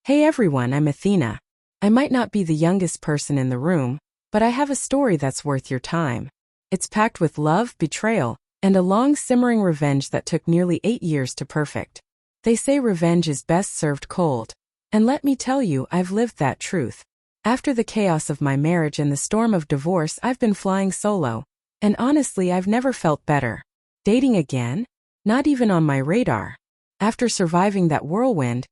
Hey everyone, I'm Athena. I might not be the youngest person in the room, but I have a story that's worth your time. It's packed with love, betrayal, and a long simmering revenge that took nearly 8 years to perfect. They say revenge is best served cold. And let me tell you, I've lived that truth. After the chaos of my marriage and the storm of divorce, I've been flying solo. And honestly, I've never felt better. Dating again? Not even on my radar. After surviving that whirlwind,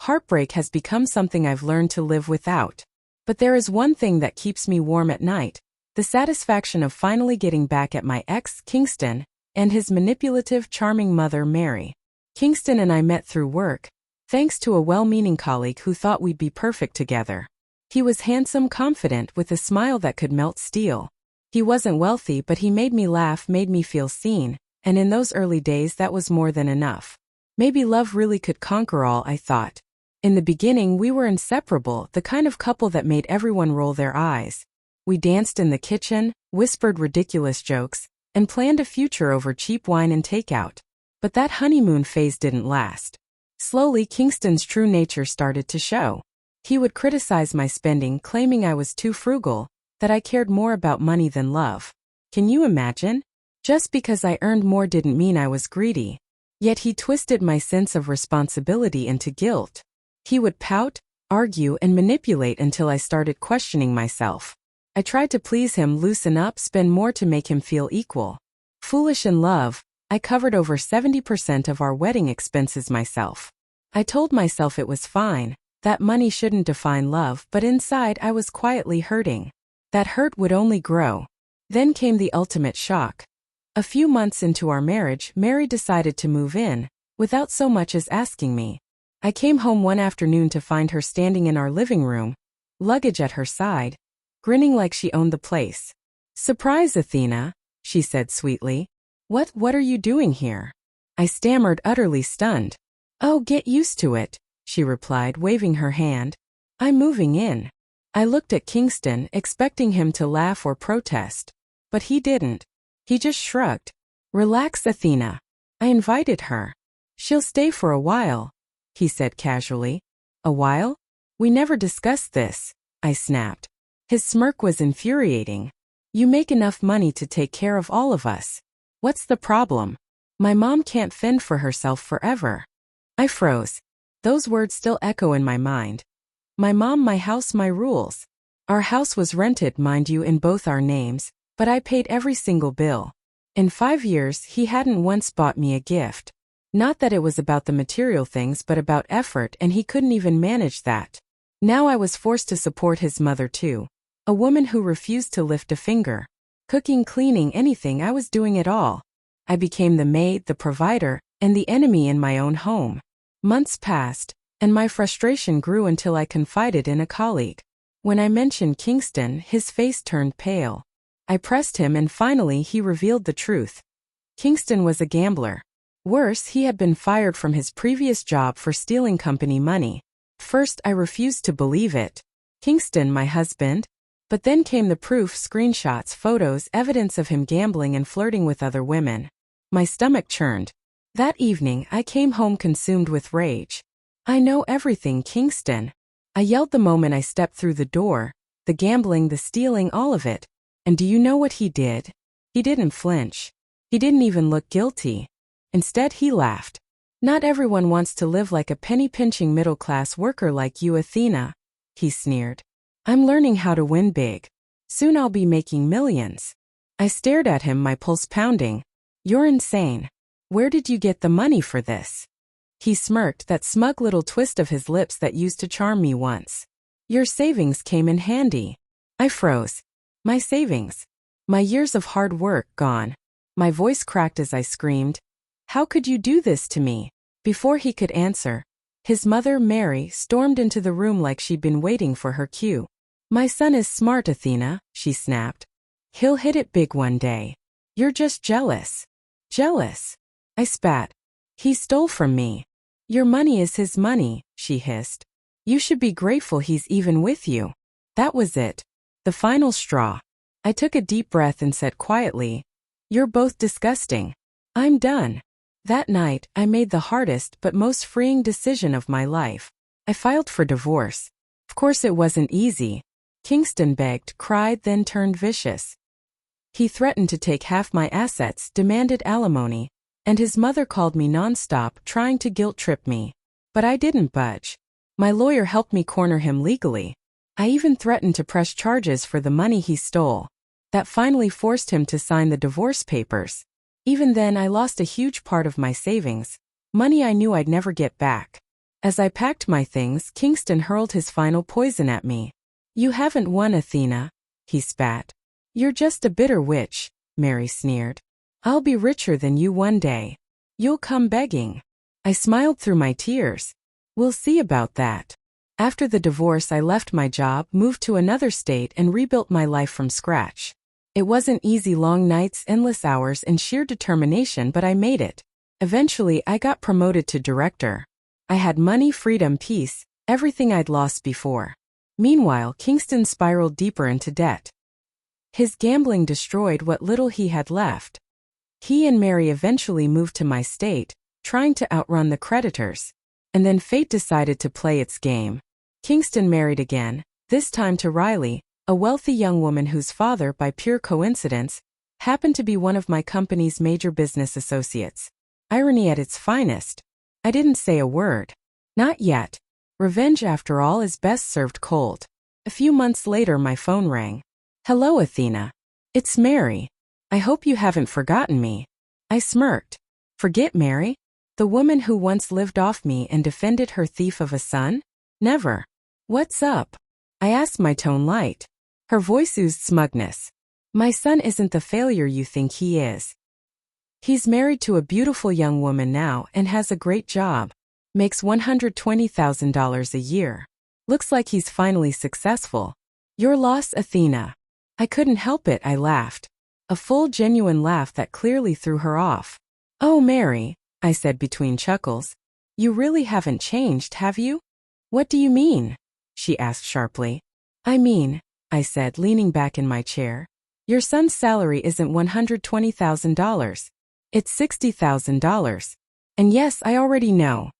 heartbreak has become something I've learned to live without. But there is one thing that keeps me warm at night: the satisfaction of finally getting back at my ex, Kingston, and his manipulative, charming mother, Mary. Kingston and I met through work, thanks to a well-meaning colleague who thought we'd be perfect together. He was handsome, confident, with a smile that could melt steel. He wasn't wealthy, but he made me laugh, made me feel seen, and in those early days that was more than enough. Maybe love really could conquer all, I thought. In the beginning, we were inseparable, the kind of couple that made everyone roll their eyes. We danced in the kitchen, whispered ridiculous jokes, and planned a future over cheap wine and takeout. But that honeymoon phase didn't last. Slowly, Kingston's true nature started to show. He would criticize my spending, claiming I was too frugal, that I cared more about money than love. Can you imagine? Just because I earned more didn't mean I was greedy. Yet he twisted my sense of responsibility into guilt. He would pout, argue, and manipulate until I started questioning myself. I tried to please him, loosen up, spend more to make him feel equal. Foolish in love, I covered over 70% of our wedding expenses myself. I told myself it was fine, that money shouldn't define love, but inside I was quietly hurting. That hurt would only grow. Then came the ultimate shock. A few months into our marriage, Mary decided to move in, without so much as asking me. I came home one afternoon to find her standing in our living room, luggage at her side, grinning like she owned the place. "Surprise, Athena," she said sweetly. What are you doing here?" I stammered, utterly stunned. "Oh, get used to it," she replied, waving her hand. "I'm moving in." I looked at Kingston, expecting him to laugh or protest. But he didn't. He just shrugged. "Relax, Athena. I invited her. She'll stay for a while," he said casually. "A while? We never discussed this," I snapped. His smirk was infuriating. "You make enough money to take care of all of us. What's the problem? My mom can't fend for herself forever." I froze. Those words still echo in my mind. My mom, my house, my rules. Our house was rented, mind you, in both our names, but I paid every single bill. In 5 years, he hadn't once bought me a gift. Not that it was about the material things, but about effort, and he couldn't even manage that. Now I was forced to support his mother too. A woman who refused to lift a finger. Cooking, cleaning, anything, I was doing it all. I became the maid, the provider, and the enemy in my own home. Months passed, and my frustration grew until I confided in a colleague. When I mentioned Kingston, his face turned pale. I pressed him, and finally he revealed the truth. Kingston was a gambler. Worse, he had been fired from his previous job for stealing company money. First, I refused to believe it. Kingston, my husband? But then came the proof: screenshots, photos, evidence of him gambling and flirting with other women. My stomach churned. That evening, I came home consumed with rage. "I know everything, Kingston," I yelled the moment I stepped through the door. "The gambling, the stealing, all of it. And do you know what he did?" He didn't flinch. He didn't even look guilty. Instead, he laughed. "Not everyone wants to live like a penny-pinching middle-class worker like you, Athena," he sneered. "I'm learning how to win big. Soon I'll be making millions." I stared at him, my pulse pounding. "You're insane. Where did you get the money for this?" He smirked, that smug little twist of his lips that used to charm me once. "Your savings came in handy." I froze. My savings? My years of hard work gone. My voice cracked as I screamed, "How could you do this to me?" Before he could answer, his mother, Mary, stormed into the room like she'd been waiting for her cue. "My son is smart, Athena," she snapped. "He'll hit it big one day. You're just jealous." "Jealous?" I spat. "He stole from me." "Your money is his money," she hissed. "You should be grateful he's even with you." That was it. The final straw. I took a deep breath and said quietly, "You're both disgusting. I'm done." That night, I made the hardest but most freeing decision of my life. I filed for divorce. Of course it wasn't easy. Kingston begged, cried, then turned vicious. He threatened to take half my assets, demanded alimony, and his mother called me nonstop, trying to guilt-trip me. But I didn't budge. My lawyer helped me corner him legally. I even threatened to press charges for the money he stole. That finally forced him to sign the divorce papers. Even then, I lost a huge part of my savings, money I knew I'd never get back. As I packed my things, Kingston hurled his final poison at me. "You haven't won, Athena," he spat. "You're just a bitter witch," Mary sneered. "I'll be richer than you one day. You'll come begging." I smiled through my tears. "We'll see about that." After the divorce, I left my job, moved to another state, and rebuilt my life from scratch. It wasn't easy, long nights, endless hours, and sheer determination, but I made it. Eventually, I got promoted to director. I had money, freedom, peace, everything I'd lost before. Meanwhile, Kingston spiraled deeper into debt. His gambling destroyed what little he had left. He and Mary eventually moved to my state, trying to outrun the creditors. And then fate decided to play its game. Kingston married again, this time to Riley, a wealthy young woman whose father, by pure coincidence, happened to be one of my company's major business associates. Irony at its finest. I didn't say a word. Not yet. Revenge, after all, is best served cold. A few months later, my phone rang. "Hello, Athena. It's Mary. I hope you haven't forgotten me." I smirked. "Forget Mary? The woman who once lived off me and defended her thief of a son? Never." "What's up?" I asked, my tone light. Her voice oozed smugness. "My son isn't the failure you think he is. He's married to a beautiful young woman now and has a great job. Makes $120,000 a year. Looks like he's finally successful. Your loss, Athena." I couldn't help it, I laughed. A full, genuine laugh that clearly threw her off. "Oh, Mary," I said between chuckles. "You really haven't changed, have you?" "What do you mean?" she asked sharply. "I mean," I said, leaning back in my chair, "your son's salary isn't $120,000. It's $60,000. And yes, I already know."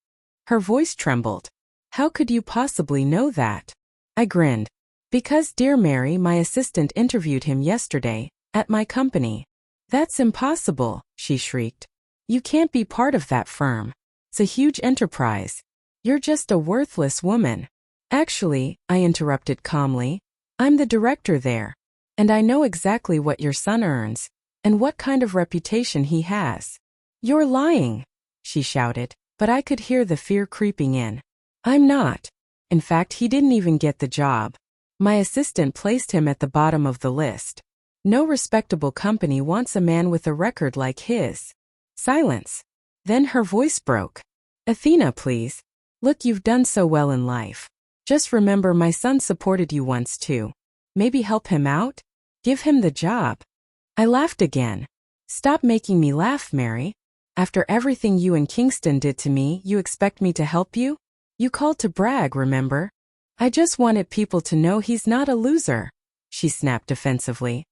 Her voice trembled. "How could you possibly know that?" I grinned. "Because, dear Mary, my assistant interviewed him yesterday, at my company." "That's impossible," she shrieked. "You can't be part of that firm. It's a huge enterprise. You're just a worthless woman." "Actually," I interrupted calmly, "I'm the director there. And I know exactly what your son earns, and what kind of reputation he has." "You're lying," she shouted, but I could hear the fear creeping in. "I'm not. In fact, he didn't even get the job. My assistant placed him at the bottom of the list. No respectable company wants a man with a record like his." Silence. Then her voice broke. "Athena, please. Look, you've done so well in life. Just remember, my son supported you once too. Maybe help him out? Give him the job." I laughed again. "Stop making me laugh, Mary. After everything you and Kingston did to me, you expect me to help you? You called to brag, remember? I just wanted people to know he's not a loser," she snapped defensively.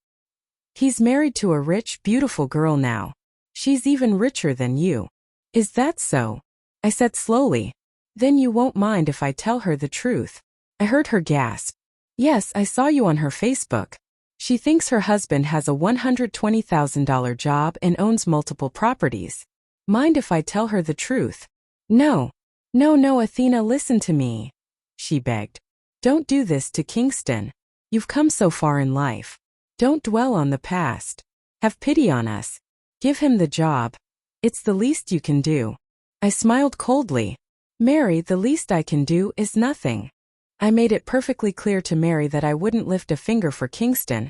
"He's married to a rich, beautiful girl now. She's even richer than you." "Is that so?" I said slowly. "Then you won't mind if I tell her the truth." I heard her gasp. "Yes, I saw you on her Facebook. She thinks her husband has a $120,000 job and owns multiple properties. Mind if I tell her the truth?" "No. No, Athena, listen to me," she begged. "Don't do this to Kingston. You've come so far in life. Don't dwell on the past. Have pity on us. Give him the job. It's the least you can do." I smiled coldly. "Mary, the least I can do is nothing." I made it perfectly clear to Mary that I wouldn't lift a finger for Kingston.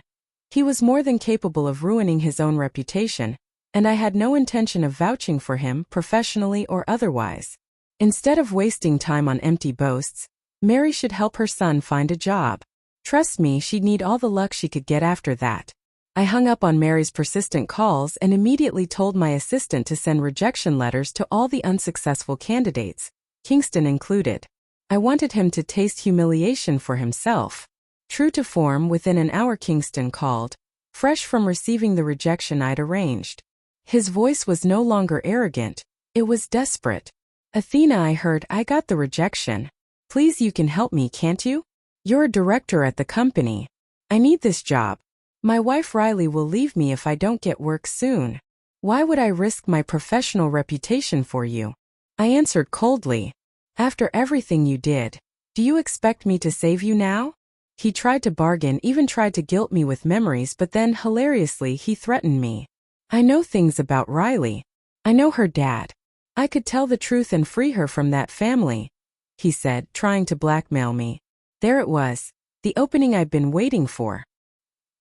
He was more than capable of ruining his own reputation, and I had no intention of vouching for him, professionally or otherwise. Instead of wasting time on empty boasts, Mary should help her son find a job. Trust me, she'd need all the luck she could get after that. I hung up on Mary's persistent calls and immediately told my assistant to send rejection letters to all the unsuccessful candidates, Kingston included. I wanted him to taste humiliation for himself. True to form, within an hour Kingston called, fresh from receiving the rejection I'd arranged. His voice was no longer arrogant, it was desperate. "Athena," I heard, "I got the rejection. Please, you can help me, can't you? You're a director at the company. I need this job. My wife Riley will leave me if I don't get work soon. Why would I risk my professional reputation for you? I answered coldly. After everything you did, do you expect me to save you now? He tried to bargain, even tried to guilt me with memories, but then, hilariously, he threatened me. I know things about Riley. I know her dad. I could tell the truth and free her from that family, he said, trying to blackmail me. There it was, the opening I'd been waiting for.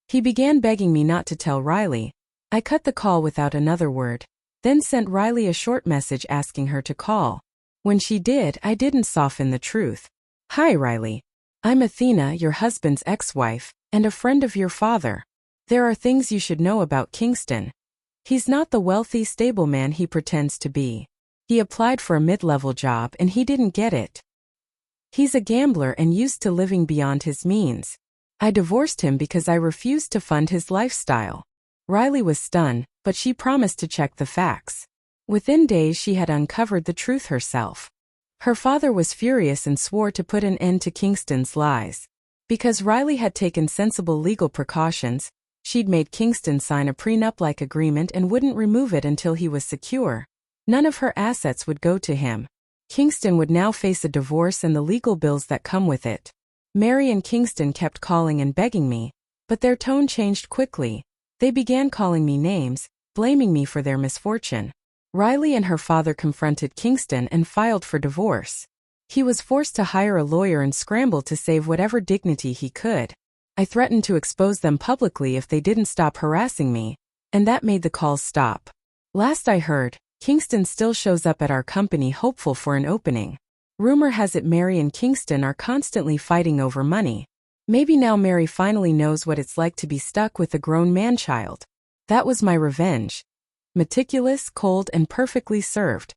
He began begging me not to tell Riley. I cut the call without another word, then sent Riley a short message asking her to call. When she did, I didn't soften the truth. Hi, Riley. I'm Athena, your husband's ex-wife, and a friend of your father. There are things you should know about Kingston. He's not the wealthy, stable man he pretends to be. He applied for a mid-level job and he didn't get it. He's a gambler and used to living beyond his means. I divorced him because I refused to fund his lifestyle. Riley was stunned, but she promised to check the facts. Within days she had uncovered the truth herself. Her father was furious and swore to put an end to Kingston's lies. Because Riley had taken sensible legal precautions, she'd made Kingston sign a prenup-like agreement and wouldn't remove it until he was secure. None of her assets would go to him. Kingston would now face a divorce and the legal bills that come with it. Mary and Kingston kept calling and begging me, but their tone changed quickly. They began calling me names, blaming me for their misfortune. Riley and her father confronted Kingston and filed for divorce. He was forced to hire a lawyer and scramble to save whatever dignity he could. I threatened to expose them publicly if they didn't stop harassing me, and that made the calls stop. Last I heard, Kingston still shows up at our company hopeful for an opening. Rumor has it Mary and Kingston are constantly fighting over money. Maybe now Mary finally knows what it's like to be stuck with a grown man-child. That was my revenge. Meticulous, cold, and perfectly served.